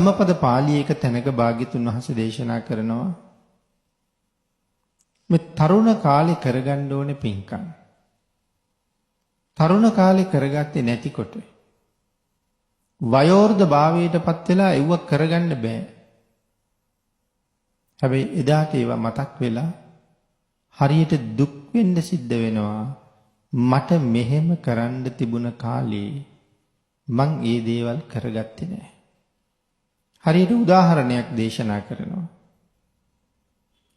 ධම්මපද පාළියේක තැනක භාග්‍යතුන් වහන්සේ දේශනා කරනවා මේ තරුණ කාලේ කරගන්න ඕනේ පින්කම්. තරුණ කාලේ කරගත්තේ නැතිකොට වයෝවෘද්ධ භාවයටපත් වෙලා ඒව කරගන්න බෑ. හැබැයි එදාට ඒවා මතක් වෙලා හරියට දුක් වෙන්න සිද්ධ වෙනවා. මට මෙහෙම කරන්න තිබුණ කාලේ මං ඒ දේවල් කරගත්තේ නෑ. හරියට උදාහරණයක් දේශනා කරනවා.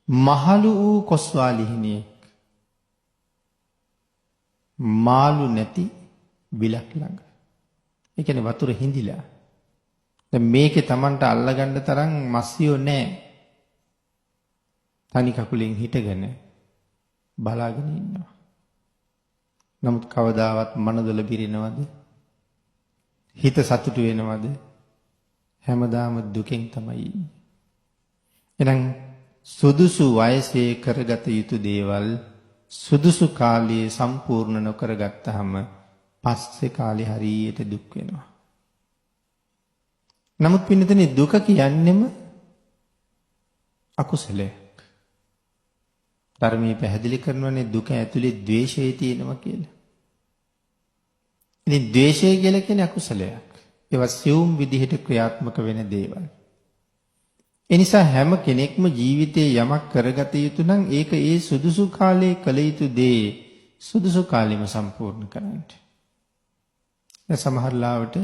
මහලු වූ කොස්වාලිහිනියෙක් මාළු නැති විලක් ළඟ. ඒ කියන්නේ වතුර හිඳිලා. දැන් මේකේ Tamanට අල්ලගන්න තරම් මස්සියෝ නැහැ. තනි කකුලෙන් හිටගෙන බලාගෙන ඉන්නවා. නමුත් කවදාවත් මනදොල බිරිනවද? හිත සතුටු වෙනවද? හැමදාම දුකෙන් තමයි ඉන්නේ. එහෙනම් සුදුසු වයසේ කරගත යුතු දේවල් සුදුසු කාලයේ සම්පූර්ණ නොකරගත්තාම පස්සේ කාලේ හරියට දුක් වෙනවා. නමුත් පින්නතනේ දුක කියන්නේම අකුසලයක්. ධර්මයේ පැහැදිලි කරනවානේ දුක ඇතුලේ ද්වේෂය තියෙනවා කියලා. ඉතින් ද්වේෂය කියලා කියන්නේ අකුසලයක්. ඒවා සියුම් විදිහට ක්‍රියාත්මක වෙන දේවල්. ඒ නිසා හැම කෙනෙක්ම ජීවිතේ යමක් කරගත යුතු නම් ඒක ඒ සුදුසු කාලයේ කළ යුතු දේ සුදුසු කාලෙම සම්පූර්ණ කරන්න. සමහර ලාවට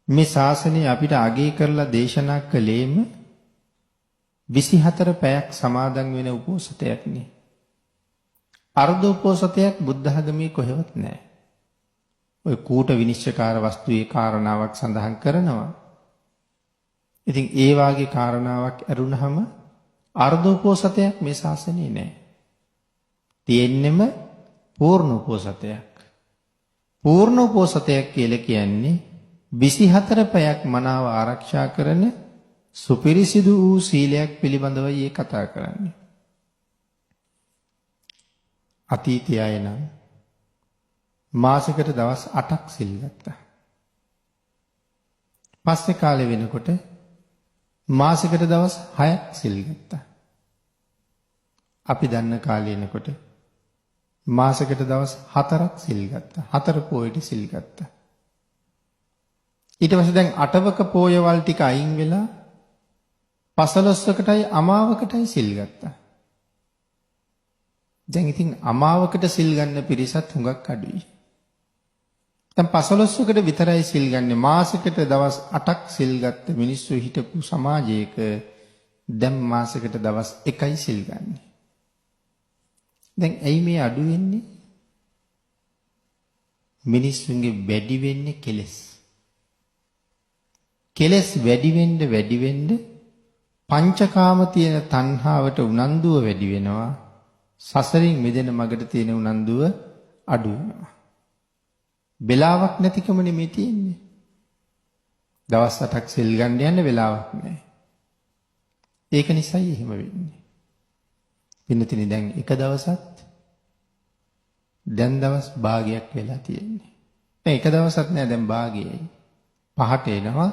මේ ශාසනය අපිට අගය කරලා දේශනා කළේම 24 පැයක් සමාදන් වෙන උපෝසතයක් නේ. අර්ධ උපෝසතයක් බුද්ධ ධර්මයේ කොහෙවත් නැහැ. ඔය කූට විනිශ්චයකාර වස්තුවේ කාරණාවක් සඳහන් කරනවා. ඉතින් ඒ වාගේ කාරණාවක් ඇරුණහම අර්ධ උපෝසතයක් මේ ශාසනයේ නැහැ. තියෙන්නෙම පූර්ණ උපෝසතයක්. පූර්ණ උපෝසතයක් කියලා කියන්නේ 24 පැයක් මනාව ආරක්ෂා කරන සුපිරිසිදු වූ සීලයක් පිළිබඳවයි ඒ කතා කරන්නේ. අතීතය නම් මාසෙකට දවස් 8ක් සිල් ගත්තා. පස්සේ කාලේ වෙනකොට මාසෙකට දවස් 6ක් සිල් ගත්තා. අපි දන්න කාලේ එනකොට මාසෙකට දවස් 4ක් සිල් ගත්තා. 4 පොයට සිල් ගත්තා. ඊට පස්සේ දැන් 8වක පොයවල් ටික අයින් වෙලා 15කටයි අමාවකටයි සිල් ගත්තා. දැන් ඉතින් අමාවකට සිල් ගන්න පිරිසත් හුඟක් අඩුයි. දැන් 15කට විතරයි සිල් ගන්නේ. මාසෙකට දවස් 8ක් සිල් ගත්ත මිනිස්සු හිටපු සමාජයක දැන් මාසෙකට දවස් 1යි සිල් ගන්නේ. දැන් ඇයි මේ අඩු වෙන්නේ? මිනිස්සුන්ගේ වැඩි වෙන්නේ කෙලෙස්. කෙලෙස් වැඩි වෙන්න පංචකාම තියෙන තණ්හාවට උනන්දුව වැඩි වෙනවා. සසරින් මිදෙන මගට තියෙන උනන්දුව අඩු වෙනවා. වෙලාවක් නැතිකම නෙමෙයි තියෙන්නේ. දවස් 8ක් සිල් ගන්න යන්න වෙලාවක් නැහැ. ඒක නිසායි එහෙම වෙන්නේ. පින්නතිනි දැන් එක දවසත් දැන් දවස් භාගයක් වෙලා තියෙන්නේ. දැන් එක දවසක් නෑ දැන් භාගයයි. 5ට එනවා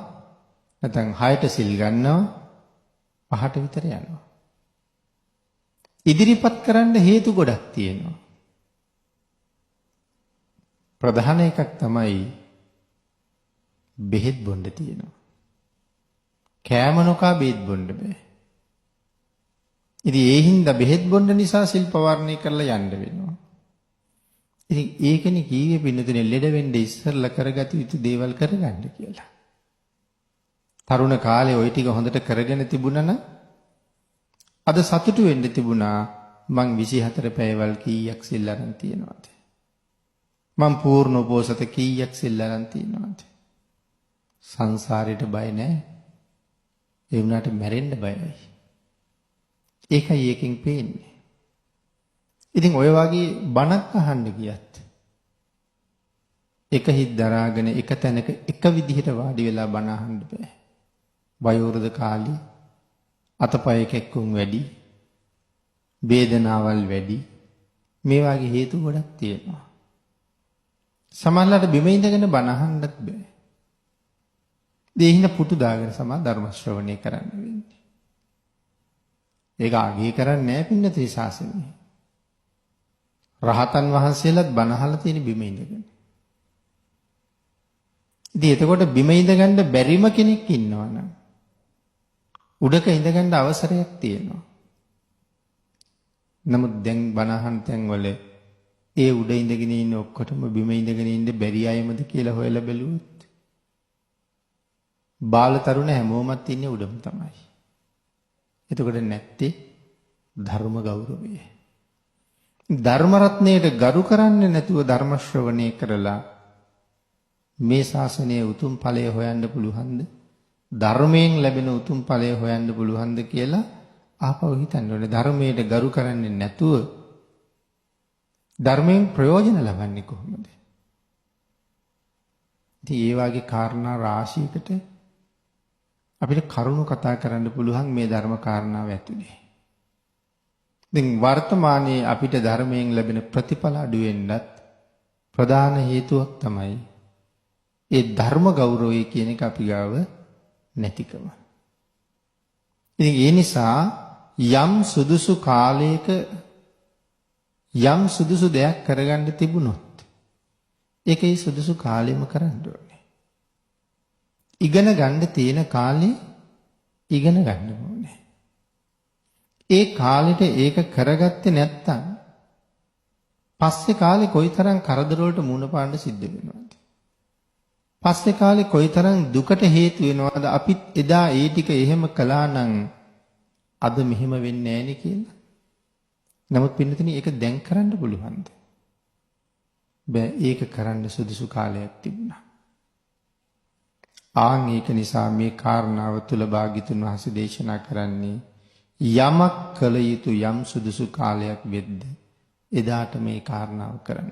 නැත්නම් 6ට සිල් ගන්නවා 5ට විතර යනවා. ඉදිරිපත් කරන්න හේතු ගොඩක් තියෙනවා. ප්‍රධාන එකක් තමයි බෙහෙත් බොන්න තියෙනවා. කෑම නොකා බෙහෙත් බොන්න බෑ. ඉතින් ඒ හින්දා බෙහෙත් බොන්න නිසා සිල් පවර්ණය කරලා යන්න වෙනවා. ඉතින් ඒකනේ කීවේ පින්නතුනේ ලෙඩ වෙන්න ඉස්සරලා කරගත යුතු දේවල් කරගන්න කියලා. තරුණ කාලේ ওই ටික හොඳට කරගෙන තිබුණා නම් අද සතුටු වෙන්න තිබුණා. මං 24 පැයවල් කීයක් සිල් අරන් තියනවාද? මං පූර්ණ උපෝසත කීයක් සිල් අරන් තියනවාද? සංසාරයට බය නැහැ. ඒ වුණාට මැරෙන්න බයයි. ඒකයි එකකින් පේන්නේ. ඉතින් ඔය වගේ බණක් අහන්න ගියත් එක හිත් දරාගෙන එක තැනක එක විදිහට වාඩි වෙලා බණ අහන්න බෑ. වයෝවෘද්ධ කාලේ අතපය කැක්කුම් වැඩි, වේදනාවල් වැඩි, මේ වගේ හේතු ගොඩක් තියෙනවා. සමහරවිට බිම ඉඳගෙන බණ අහන්නත් බෑ. දෙහිඳ පුටු දාගෙන සමා ධර්ම ශ්‍රවණය කරන්න වෙන්නේ. ඒක අගය කරන්නේ නැහැ පින්නතේ ශාසනය. රහතන් වහන්සේලාත් බණ අහලා තියෙන බිම ඉඳගෙන. ඉතින් එතකොට බිම ඉඳගන්න බැරිම කෙනෙක් ඉන්නවනම් උඩක ඉඳගන්න අවසරයක් තියෙනවා. නමුත් දැන් බණ අහන තැන්වල ඒ උඩ ඉඳගෙන ඉන්න ඔක්කොටම බිම ඉඳගෙන ඉන්න බැරි අයමද කියලා හොයලා බැලුවොත් බාල තරුණ හැමෝමත් ඉන්නේ උඩම තමයි. එතකොට නැත්තේ ධර්ම ගෞරවය. ධර්ම රත්නයට ගරු කරන්නේ නැතුව ධර්ම ශ්‍රවණය කරලා මේ ශාසනයේ උතුම් ඵලය හොයන්න පුළුවන්ද? ධර්මයෙන් ලැබෙන උතුම් ඵලය හොයන්න පුළුවන්ද කියලා ආපහු හිතන්න ඕනේ. ධර්මයට ගරු කරන්නේ නැතුව ධර්මයෙන් ප්‍රයෝජන ලබන්නේ කොහොමද? ඉතින් ඒ වගේ කාරණා රාශියකට අපිට කරුණු කතා කරන්න පුළුවන් මේ ධර්ම කාරණාව ඇතුලේ. දැන් වර්තමානයේ අපිට ධර්මයෙන් ලැබෙන ප්‍රතිඵල අඩු වෙන්නත් ප්‍රධාන හේතුවක් තමයි ඒ ධර්ම ගෞරවය කියන එක අපි ගාව නැතිකම. ඉතින් ඒ නිසා යම් සුදුසු කාලයක යම් සුදුසු දෙයක් කරගන්න තිබුණොත් ඒකේ සුදුසු කාලෙම කරන්න ඕනේ. ඉගෙන ගන්න තියෙන කාලේ ඉගෙන ගන්න ඕනේ. ඒ කාලෙට ඒක කරගත්තේ නැත්තම් පස්සේ කාලේ කොයිතරම් කරදර වලට මුහුණ පාන්න සිද්ධ වෙනවද? පස්සේ කාලේ කොයිතරම් දුකට හේතු වෙනවද? අපිත් එදා ඒ ටික එහෙම කළා නම් අද මෙහෙම වෙන්නේ නැහැ නේ කියලා. නමුත් පින්නතනි ඒක දැන් කරන්න පුළුවන්ද? බෑ. ඒක කරන්න සුදුසු කාලයක් තිබුණා. ආන් ඒක නිසා මේ කාරණාව තුල භාග්‍යතුන් වහන්සේ දේශනා කරන්නේ යමක් කළ යුතු යම් සුදුසු කාලයක් වෙද්ද එදාට මේ කාරණාව කරන්න.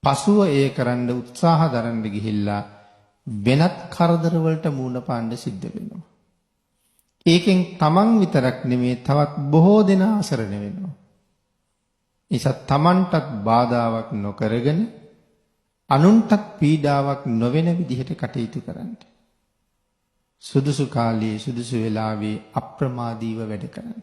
පසුව ඒ කරන්න උත්සාහ දරන්න ගිහිල්ලා වෙනත් කරදර වලට මුහුණ පාන්න සිද්ධ වෙනවා. ඒකෙන් තමන් විතරක් නෙමේ තවත් බොහෝ දෙනා අසරණ වෙනවා. නිසා තමන්ටත් බාධාවක් නොකරගෙන අනුන්ටත් පීඩාවක් නොවන විදිහට කටයුතු කරන්න. සුදුසු කාලයේ සුදුසු වෙලාවේ අප්‍රමාදීව වැඩ කරන්න.